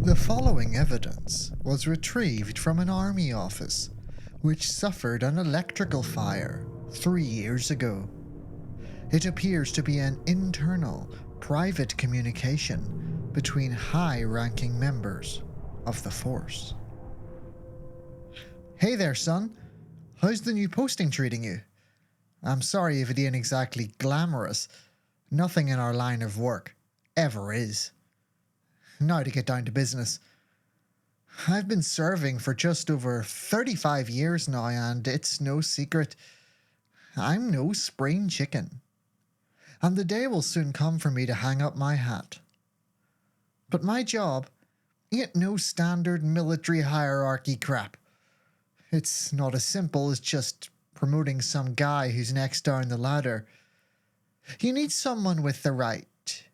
The following evidence was retrieved from an army office which suffered an electrical fire 3 years ago. It appears to be an internal, private communication between high-ranking members of the force. Hey there, son. How's the new posting treating you? I'm sorry if it ain't exactly glamorous. Nothing in our line of work ever is. Now to get down to business. I've been serving for just over 35 years now, and it's no secret, I'm no spring chicken. And the day will soon come for me to hang up my hat. But my job ain't no standard military hierarchy crap. It's not as simple as just promoting some guy who's next down the ladder. You need someone with the right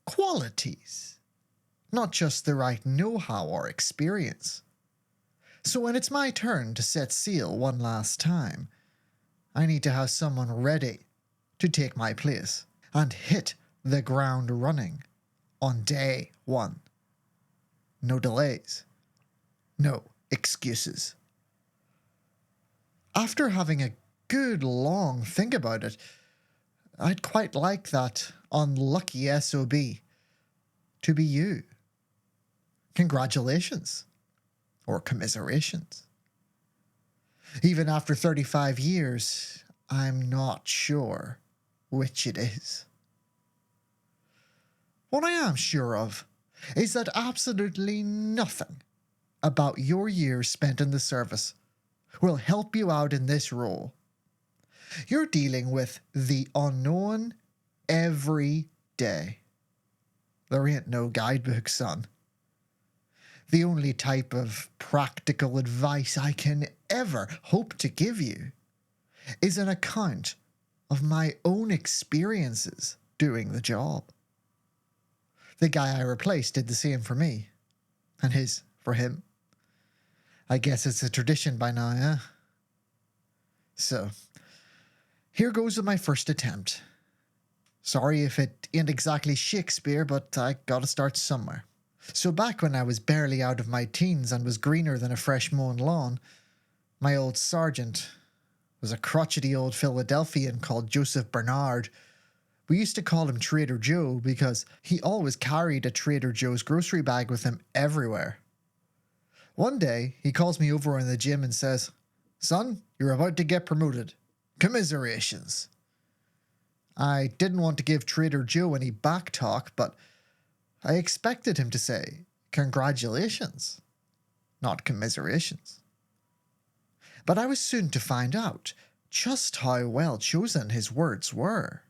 qualities, not just the right know-how or experience. So when it's my turn to set sail one last time, I need to have someone ready to take my place and hit the ground running on day one. No delays. No excuses. After having a good long think about it, I'd quite like that unlucky SOB to be you. Congratulations. Or commiserations. Even after 35 years, I'm not sure which it is. What I am sure of is that absolutely nothing about your years spent in the service will help you out in this role. You're dealing with the unknown every day. There ain't no guidebook, son. The only type of practical advice I can ever hope to give you is an account of my own experiences doing the job. The guy I replaced did the same for me, and his for him. I guess it's a tradition by now, eh? So, here goes with my first attempt. Sorry if it ain't exactly Shakespeare, but I gotta start somewhere. So back when I was barely out of my teens and was greener than a fresh mown lawn, my old sergeant was a crotchety old Philadelphian called Joseph Bernard. We used to call him Trader Joe because he always carried a Trader Joe's grocery bag with him everywhere. One day, he calls me over in the gym and says, "Son, you're about to get promoted. Commiserations." I didn't want to give Trader Joe any back talk, but I expected him to say, "Congratulations," not commiserations. But I was soon to find out just how well chosen his words were.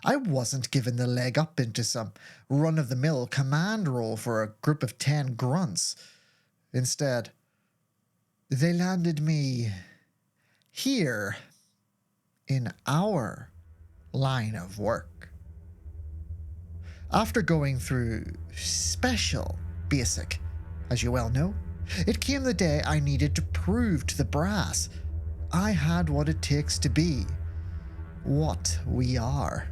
I wasn't given the leg up into some run-of-the-mill command role for a group of 10 grunts. Instead, they landed me here in our line of work. After going through special basic, as you well know, it came the day I needed to prove to the brass I had what it takes to be what we are.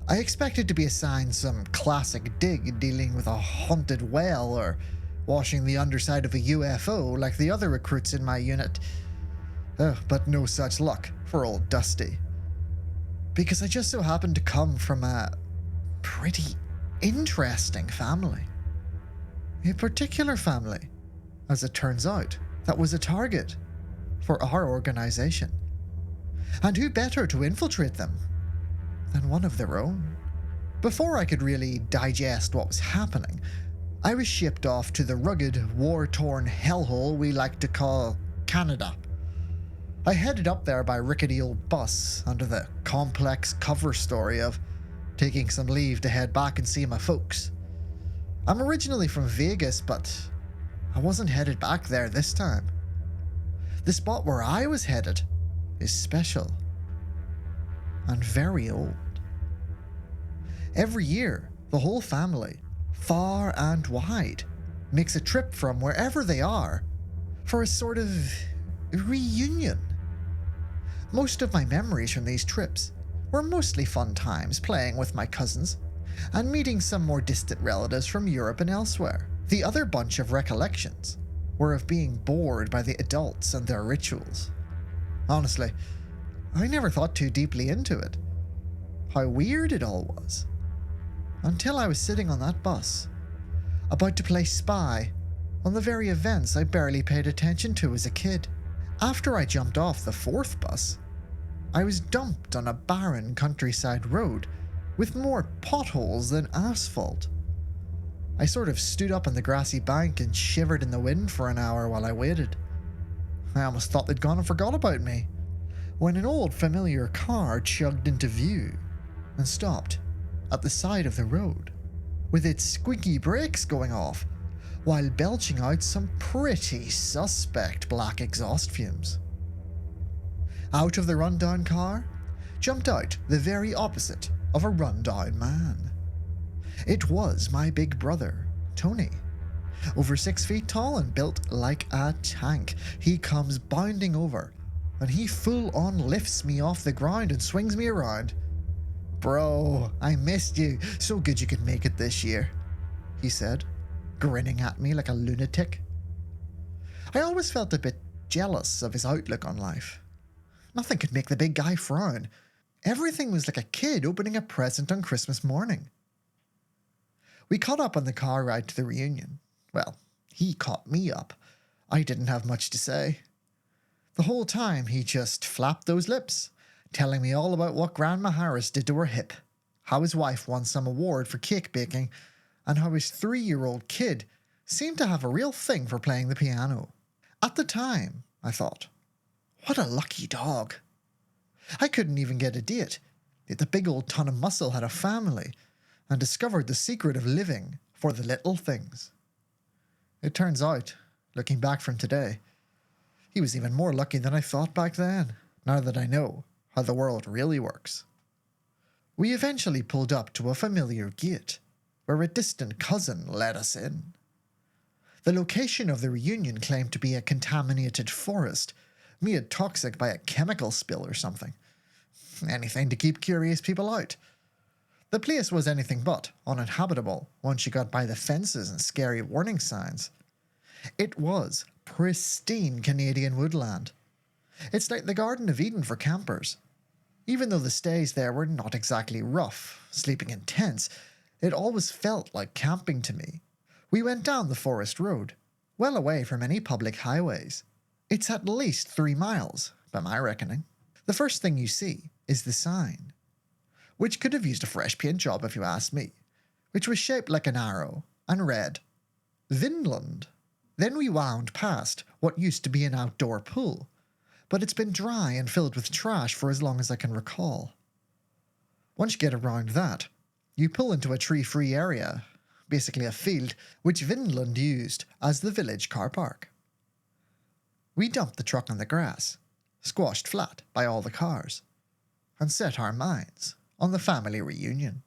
I expected to be assigned some classic dig dealing with a haunted well or washing the underside of a UFO like the other recruits in my unit. But no such luck for old Dusty. Because I just so happened to come from a pretty interesting family. A particular family, as it turns out, that was a target for our organization. And who better to infiltrate them than one of their own? Before I could really digest what was happening, I was shipped off to the rugged, war-torn hellhole we like to call Canada. I headed up there by rickety old bus under the complex cover story of taking some leave to head back and see my folks. I'm originally from Vegas, but I wasn't headed back there this time. The spot where I was headed is special and very old. Every year, the whole family, far and wide, makes a trip from wherever they are for a sort of reunion. Most of my memories from these trips were mostly fun times playing with my cousins, and meeting some more distant relatives from Europe and elsewhere. The other bunch of recollections were of being bored by the adults and their rituals. Honestly, I never thought too deeply into it, how weird it all was, until I was sitting on that bus, about to play spy on the very events I barely paid attention to as a kid. After I jumped off the fourth bus, I was dumped on a barren countryside road with more potholes than asphalt. I sort of stood up on the grassy bank and shivered in the wind for an hour while I waited. I almost thought they'd gone and forgot about me, when an old familiar car chugged into view and stopped at the side of the road, with its squeaky brakes going off, while belching out some pretty suspect black exhaust fumes. Out of the rundown car jumped out the very opposite of a rundown man. It was my big brother, Tony. Over 6 feet tall and built like a tank, he comes bounding over, and he full on lifts me off the ground and swings me around. "Bro, I missed you. So good you could make it this year," he said, grinning at me like a lunatic. I always felt a bit jealous of his outlook on life. Nothing could make the big guy frown. Everything was like a kid opening a present on Christmas morning. We caught up on the car ride to the reunion. Well, he caught me up. I didn't have much to say. The whole time he just flapped those lips, telling me all about what Grandma Harris did to her hip, how his wife won some award for cake baking, and how his 3-year-old kid seemed to have a real thing for playing the piano. At the time, I thought, what a lucky dog. I couldn't even get a date, yet the big old ton of muscle had a family and discovered the secret of living for the little things. It turns out, looking back from today, he was even more lucky than I thought back then, now that I know how the world really works. We eventually pulled up to a familiar gate, where a distant cousin let us in. The location of the reunion claimed to be a contaminated forest, made toxic by a chemical spill or something. Anything to keep curious people out. The place was anything but uninhabitable once you got by the fences and scary warning signs. It was pristine Canadian woodland. It's like the Garden of Eden for campers. Even though the stays there were not exactly rough, sleeping in tents, it always felt like camping to me. We went down the forest road, well away from any public highways. It's at least 3 miles, by my reckoning. The first thing you see is the sign, which could have used a fresh paint job if you asked me, which was shaped like an arrow and read, Vinland. Then we wound past what used to be an outdoor pool, but it's been dry and filled with trash for as long as I can recall. Once you get around that, you pull into a tree-free area, basically a field, which Vinland used as the village car park. We dumped the truck on the grass, squashed flat by all the cars, and set our minds on the family reunion.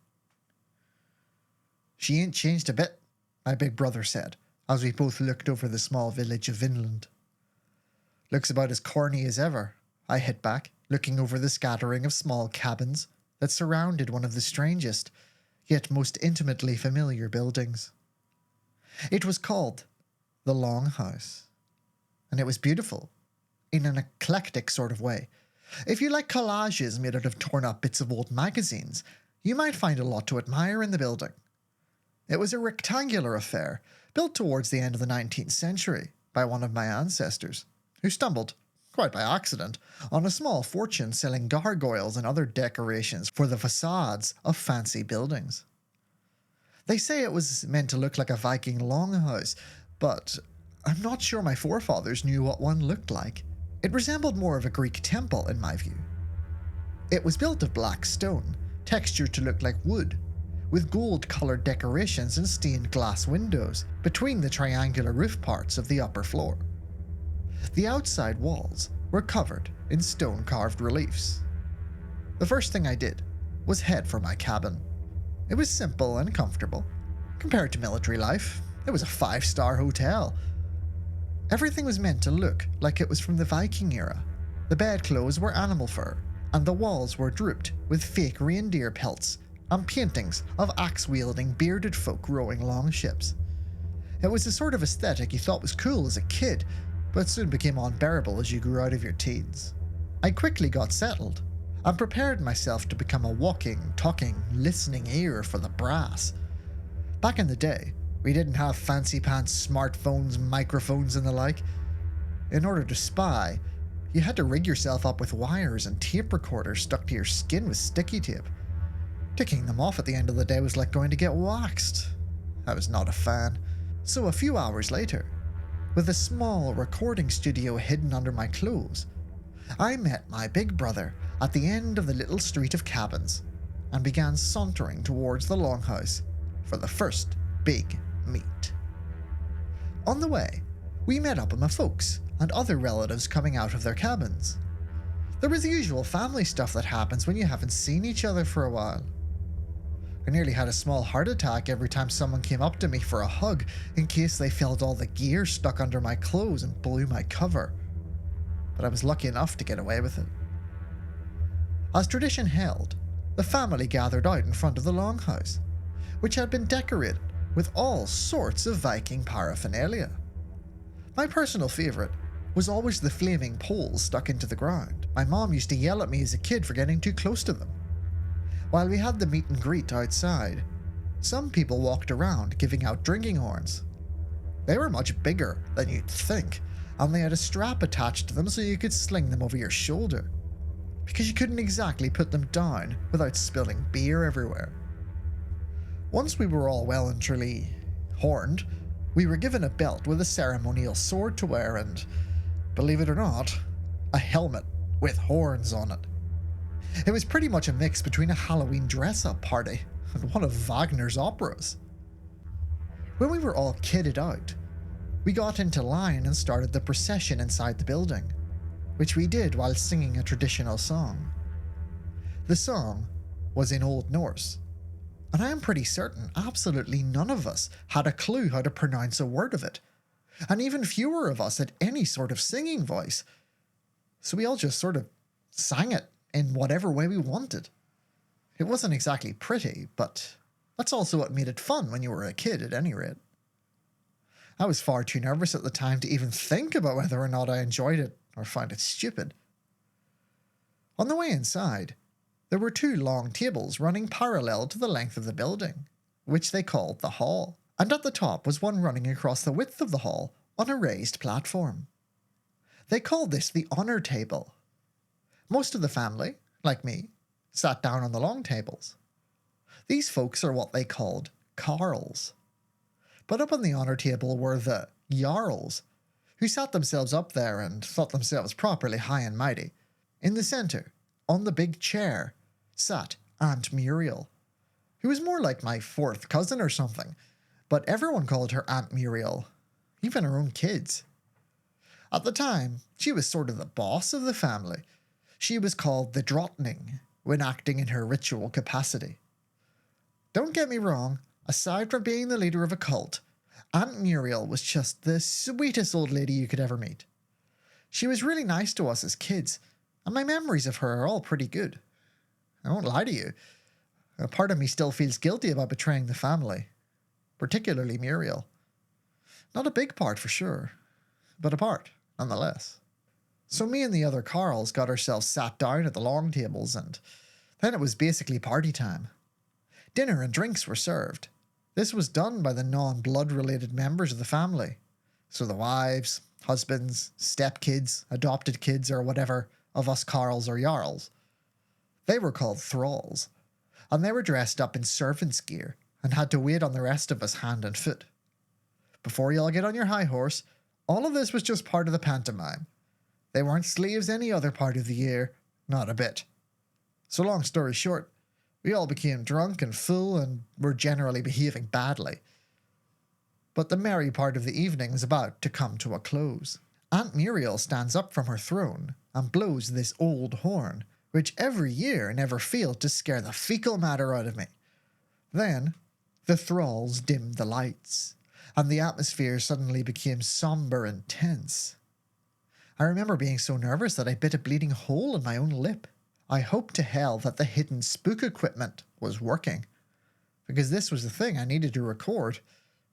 "She ain't changed a bit," my big brother said, as we both looked over the small village of Vinland. "Looks about as corny as ever," I hit back, looking over the scattering of small cabins that surrounded one of the strangest, yet most intimately familiar buildings. It was called the Longhouse, and it was beautiful, in an eclectic sort of way. If you like collages made out of torn-up bits of old magazines, you might find a lot to admire in the building. It was a rectangular affair, built towards the end of the 19th century by one of my ancestors, who stumbled, quite by accident, on a small fortune selling gargoyles and other decorations for the facades of fancy buildings. They say it was meant to look like a Viking longhouse, but I'm not sure my forefathers knew what one looked like. It resembled more of a Greek temple, in my view. It was built of black stone, textured to look like wood, with gold-coloured decorations and stained glass windows between the triangular roof parts of the upper floor. The outside walls were covered in stone-carved reliefs. The first thing I did was head for my cabin. It was simple and comfortable. Compared to military life, it was a 5-star hotel. Everything was meant to look like it was from the Viking era. The bedclothes were animal fur, and the walls were drooped with fake reindeer pelts and paintings of axe-wielding bearded folk rowing long ships. It was the sort of aesthetic you thought was cool as a kid, but soon became unbearable as you grew out of your teens. I quickly got settled and prepared myself to become a walking, talking, listening ear for the brass. Back in the day, we didn't have fancy pants smartphones, microphones and the like. In order to spy, you had to rig yourself up with wires and tape recorders stuck to your skin with sticky tape. Ticking them off at the end of the day was like going to get waxed. I was not a fan. So a few hours later, with a small recording studio hidden under my clothes, I met my big brother at the end of the little street of cabins and began sauntering towards the longhouse for the first big meet. On the way, we met up with my folks and other relatives coming out of their cabins. There was the usual family stuff that happens when you haven't seen each other for a while. I nearly had a small heart attack every time someone came up to me for a hug in case they felt all the gear stuck under my clothes and blew my cover. But I was lucky enough to get away with it. As tradition held, the family gathered out in front of the longhouse, which had been decorated with all sorts of Viking paraphernalia. My personal favourite was always the flaming poles stuck into the ground. My mom used to yell at me as a kid for getting too close to them. While we had the meet and greet outside, some people walked around giving out drinking horns. They were much bigger than you'd think, and they had a strap attached to them so you could sling them over your shoulder, because you couldn't exactly put them down without spilling beer everywhere. Once we were all well and truly horned, we were given a belt with a ceremonial sword to wear and, believe it or not, a helmet with horns on it. It was pretty much a mix between a Halloween dress-up party and one of Wagner's operas. When we were all kitted out, we got into line and started the procession inside the building, which we did while singing a traditional song. The song was in Old Norse, and I am pretty certain absolutely none of us had a clue how to pronounce a word of it, and even fewer of us had any sort of singing voice, so we all just sort of sang it in whatever way we wanted. It wasn't exactly pretty, but that's also what made it fun when you were a kid at any rate. I was far too nervous at the time to even think about whether or not I enjoyed it or found it stupid. On the way inside, there were 2 long tables running parallel to the length of the building, which they called the hall, and at the top was one running across the width of the hall on a raised platform. They called this the honour table. Most of the family, like me, sat down on the long tables. These folks are what they called carls. But up on the honour table were the jarls, who sat themselves up there and thought themselves properly high and mighty. In the centre, on the big chair, sat Aunt Muriel, who was more like my 4th cousin or something, but everyone called her Aunt Muriel, even her own kids. At the time, she was sort of the boss of the family. She was called the Drottning when acting in her ritual capacity. Don't get me wrong, aside from being the leader of a cult, Aunt Muriel was just the sweetest old lady you could ever meet. She was really nice to us as kids, and my memories of her are all pretty good. I won't lie to you, a part of me still feels guilty about betraying the family, particularly Muriel. Not a big part for sure, but a part nonetheless. So me and the other Carls got ourselves sat down at the long tables, and then it was basically party time. Dinner and drinks were served. This was done by the non-blood related members of the family. So the wives, husbands, stepkids, adopted kids, or whatever of us Carls or Jarls. They were called thralls, and they were dressed up in servants' gear and had to wait on the rest of us hand and foot. Before you all get on your high horse, all of this was just part of the pantomime. They weren't slaves any other part of the year, not a bit. So long story short, we all became drunk and full and were generally behaving badly. But the merry part of the evening was about to come to a close. Aunt Muriel stands up from her throne and blows this old horn, which every year never failed to scare the fecal matter out of me. Then, the thralls dimmed the lights, and the atmosphere suddenly became somber and tense. I remember being so nervous that I bit a bleeding hole in my own lip, I hoped to hell that the hidden spook equipment was working, because this was the thing I needed to record,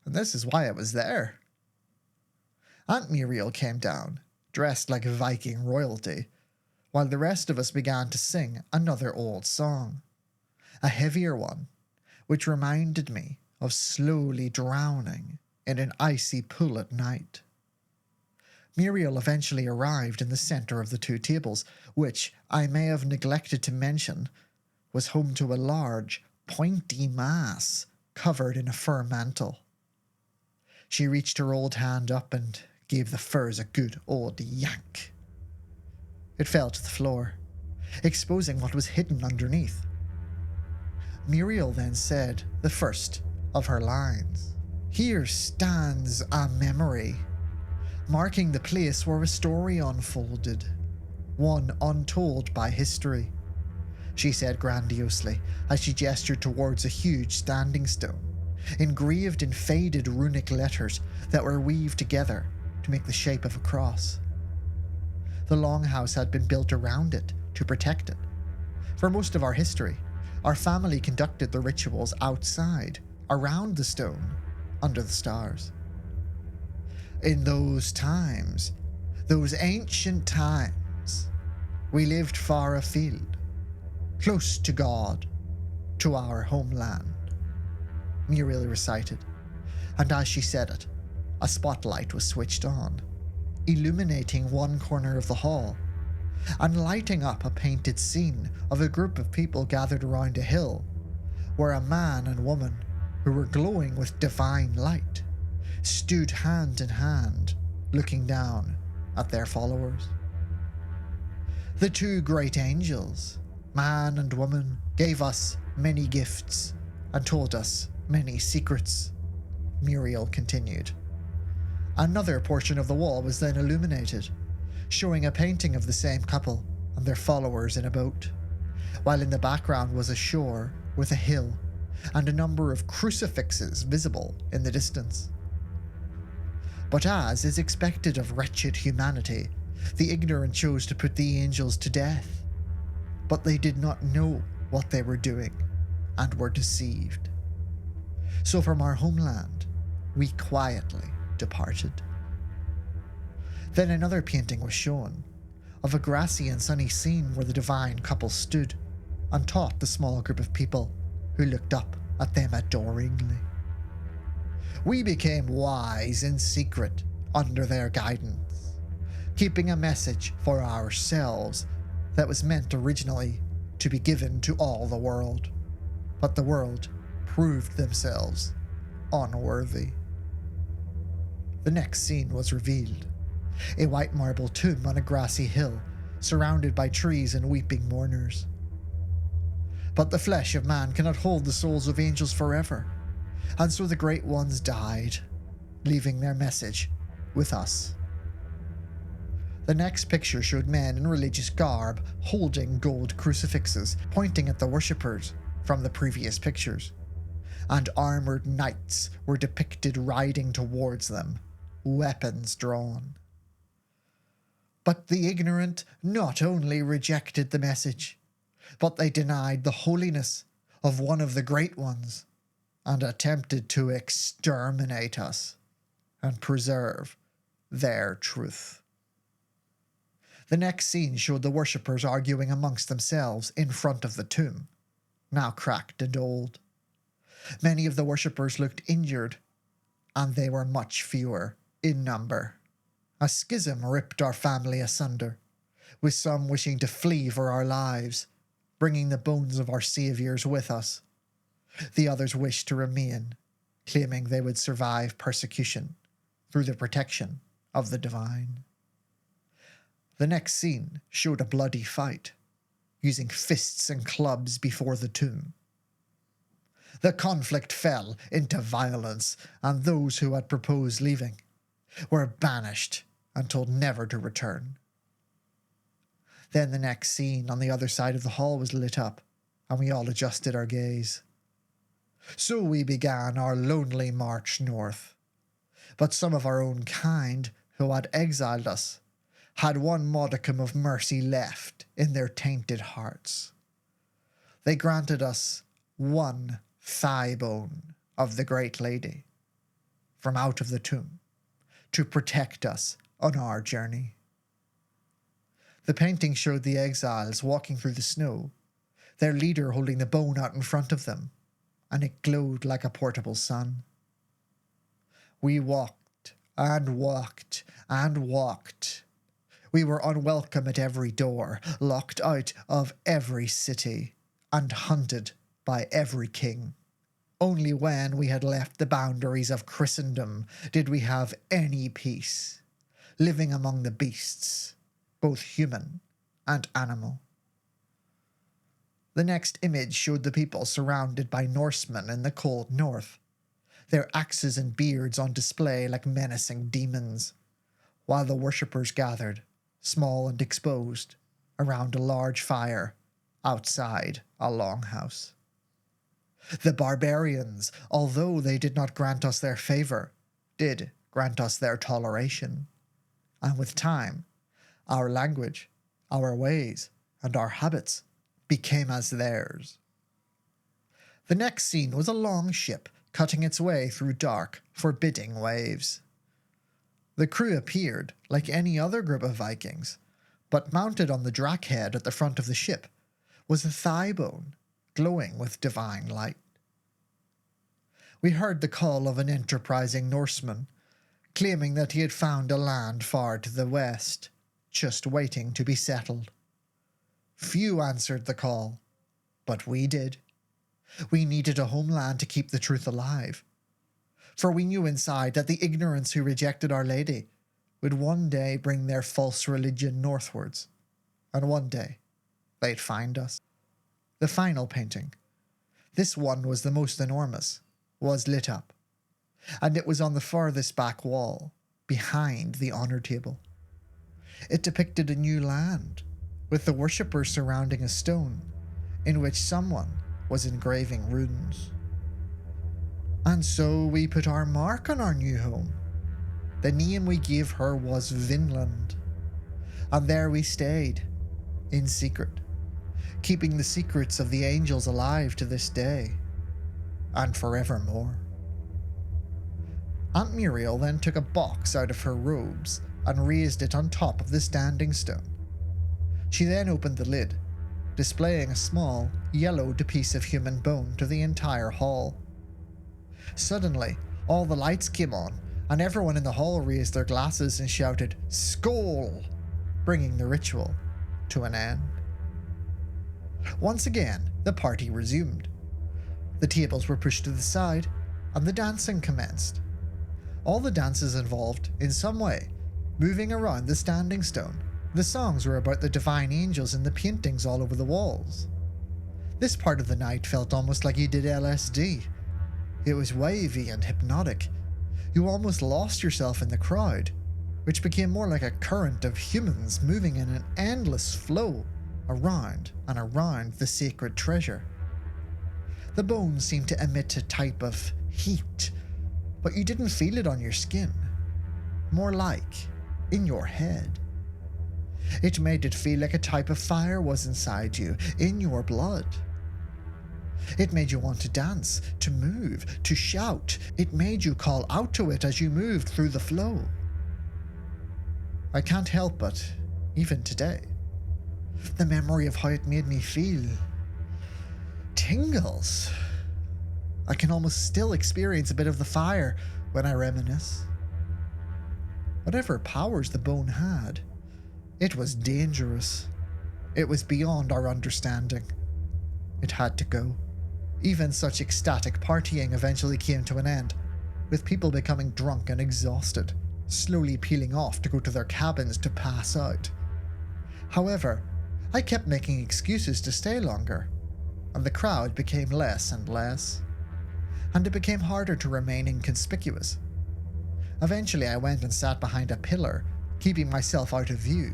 and this is why it was there. Aunt Muriel came down, dressed like Viking royalty, while the rest of us began to sing another old song, a heavier one, which reminded me of slowly drowning in an icy pool at night. Muriel eventually arrived in the center of the two tables, which I may have neglected to mention was home to a large, pointy mass covered in a fur mantle. She reached her old hand up and gave the furs a good old yank. It fell to the floor, exposing what was hidden underneath. Muriel then said the first of her lines. "Here stands a memory, marking the place where a story unfolded, one untold by history," she said grandiosely as she gestured towards a huge standing stone, engraved in faded runic letters that were weaved together to make the shape of a cross. The longhouse had been built around it to protect it. For most of our history, our family conducted the rituals outside, around the stone, under the stars. In those times, those ancient times, we lived far afield, close to God, to our homeland, Muriel recited, and as she said it, a spotlight was switched on, illuminating one corner of the hall, and lighting up a painted scene of a group of people gathered around a hill, where a man and woman, who were glowing with divine light, stood hand in hand, looking down at their followers. The two great angels, man and woman, gave us many gifts and told us many secrets, Muriel continued. Another portion of the wall was then illuminated, showing a painting of the same couple and their followers in a boat, while in the background was a shore with a hill and a number of crucifixes visible in the distance. But as is expected of wretched humanity, the ignorant chose to put the angels to death. But they did not know what they were doing and were deceived. So from our homeland, we quietly departed. Then another painting was shown, of a grassy and sunny scene where the divine couple stood and taught the small group of people who looked up at them adoringly. We became wise in secret under their guidance, keeping a message for ourselves that was meant originally to be given to all the world, but the world proved themselves unworthy. The next scene was revealed, a white marble tomb on a grassy hill, surrounded by trees and weeping mourners. But the flesh of man cannot hold the souls of angels forever, and so the great ones died, leaving their message with us. The next picture showed men in religious garb holding gold crucifixes, pointing at the worshippers from the previous pictures, and armored knights were depicted riding towards them, weapons drawn. But the ignorant not only rejected the message, but they denied the holiness of one of the great ones and attempted to exterminate us and preserve their truth. The next scene showed the worshippers arguing amongst themselves in front of the tomb, now cracked and old. Many of the worshippers looked injured, and they were much fewer in number. A schism ripped our family asunder, with some wishing to flee for our lives, bringing the bones of our saviors with us. The others wished to remain, claiming they would survive persecution through the protection of the divine. The next scene showed a bloody fight, using fists and clubs before the tomb. The conflict fell into violence, and those who had proposed leaving were banished and told never to return. Then the next scene on the other side of the hall was lit up, and we all adjusted our gaze. So we began our lonely march north. But some of our own kind, who had exiled us, had one modicum of mercy left in their tainted hearts. They granted us one thigh bone of the great lady from out of the tomb to protect us on our journey. The painting showed the exiles walking through the snow, their leader holding the bone out in front of them, and it glowed like a portable sun. We walked and walked and walked. We were unwelcome at every door, locked out of every city, and hunted by every king. Only when we had left the boundaries of Christendom did we have any peace, living among the beasts, both human and animal. The next image showed the people surrounded by Norsemen in the cold north, their axes and beards on display like menacing demons, while the worshippers gathered, small and exposed, around a large fire outside a longhouse. The barbarians, although they did not grant us their favour, did grant us their toleration, and with time, our language, our ways, and our habits became as theirs. The next scene was a long ship cutting its way through dark, forbidding waves. The crew appeared like any other group of Vikings, but mounted on the drakehead at the front of the ship was a thigh bone glowing with divine light. We heard the call of an enterprising Norseman, claiming that he had found a land far to the west, just waiting to be settled. Few answered the call, but we did. We needed a homeland to keep the truth alive, for we knew inside that the ignorants who rejected Our Lady would one day bring their false religion northwards, and one day they'd find us. The final painting, this one was the most enormous, was lit up, and it was on the farthest back wall, behind the honour table. It depicted a new land, with the worshippers surrounding a stone, in which someone was engraving runes. And so we put our mark on our new home. The name we gave her was Vinland, and there we stayed, in secret, keeping the secrets of the angels alive to this day, and forevermore. Aunt Muriel then took a box out of her robes and raised it on top of the standing stone. She then opened the lid, displaying a small, yellowed piece of human bone to the entire hall. Suddenly, all the lights came on, and everyone in the hall raised their glasses and shouted, "Skål!" bringing the ritual to an end. Once again, the party resumed. The tables were pushed to the side, and the dancing commenced. All the dances involved, in some way, moving around the standing stone. The songs were about the divine angels in the paintings all over the walls. This part of the night felt almost like you did LSD. It was wavy and hypnotic. You almost lost yourself in the crowd, which became more like a current of humans moving in an endless flow around and around the sacred treasure. The bones seemed to emit a type of heat, but you didn't feel it on your skin. More like in your head. It made it feel like a type of fire was inside you, in your blood. It made you want to dance, to move, to shout. It made you call out to it as you moved through the flow. I can't help but, even today, the memory of how it made me feel tingles. I can almost still experience a bit of the fire when I reminisce. Whatever powers the bone had, it was dangerous. It was beyond our understanding. It had to go. Even such ecstatic partying eventually came to an end, with people becoming drunk and exhausted, slowly peeling off to go to their cabins to pass out. However, I kept making excuses to stay longer, and the crowd became less and less, and it became harder to remain inconspicuous. Eventually I went and sat behind a pillar, keeping myself out of view,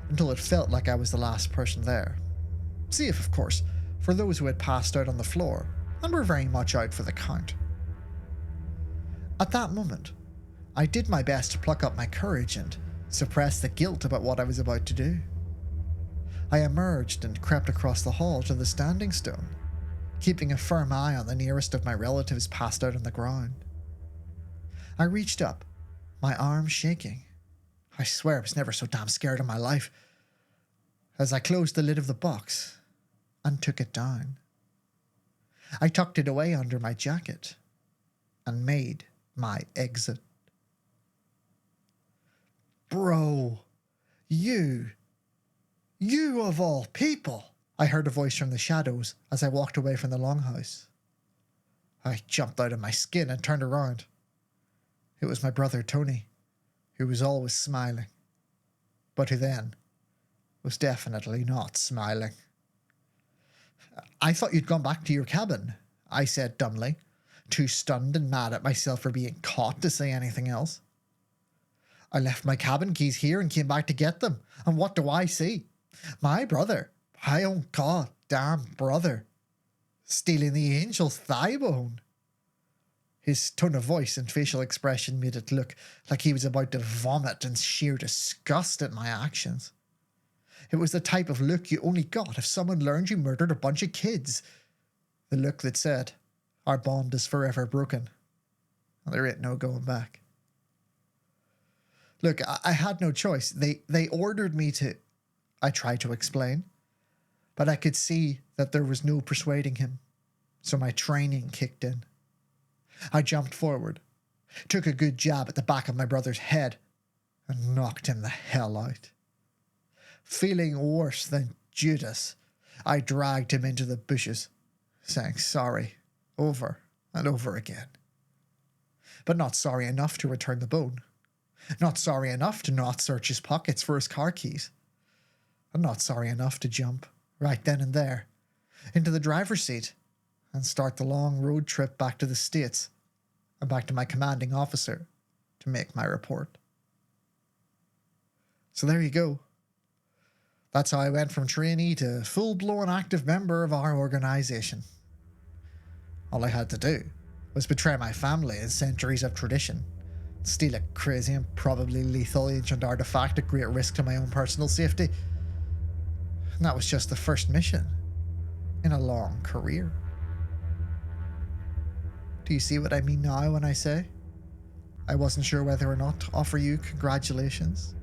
until it felt like I was the last person there. Safe, of course, for those who had passed out on the floor and were very much out for the count. At that moment, I did my best to pluck up my courage and suppress the guilt about what I was about to do. I emerged and crept across the hall to the standing stone, keeping a firm eye on the nearest of my relatives passed out on the ground. I reached up, my arms shaking. I swear I was never so damn scared in my life. As I closed the lid of the box and took it down. I tucked it away under my jacket and made my exit. Bro, you of all people, I heard a voice from the shadows as I walked away from the longhouse. I jumped out of my skin and turned around. It was my brother Tony, who was always smiling, but who then was definitely not smiling. I thought you'd gone back to your cabin, I said dumbly, too stunned and mad at myself for being caught to say anything else. I left my cabin keys here and came back to get them, and what do I see? My brother, my own goddamn brother, stealing the angel's thigh bone. His tone of voice and facial expression made it look like he was about to vomit in sheer disgust at my actions. It was the type of look you only got if someone learned you murdered a bunch of kids. The look that said, our bond is forever broken, and there ain't no going back. Look, I had no choice. They ordered me to... I tried to explain, but I could see that there was no persuading him, so my training kicked in. I jumped forward, took a good jab at the back of my brother's head, and knocked him the hell out. Feeling worse than Judas, I dragged him into the bushes, saying sorry over and over again. But not sorry enough to return the bone. Not sorry enough to not search his pockets for his car keys. And not sorry enough to jump, right then and there, into the driver's seat and start the long road trip back to the States and back to my commanding officer to make my report. So there you go. That's how I went from trainee to full-blown active member of our organisation. All I had to do was betray my family and centuries of tradition, steal a crazy and probably lethal ancient artifact at great risk to my own personal safety. And that was just the first mission in a long career. Do you see what I mean now when I say I wasn't sure whether or not to offer you congratulations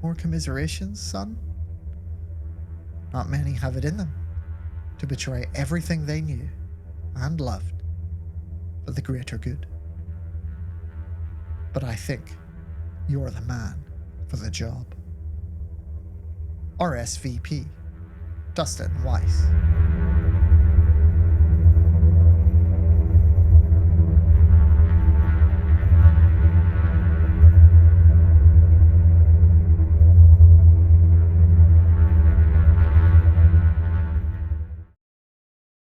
or commiserations, son? Not many have it in them to betray everything they knew and loved for the greater good. But I think you're the man for the job. RSVP, Dustin Weiss.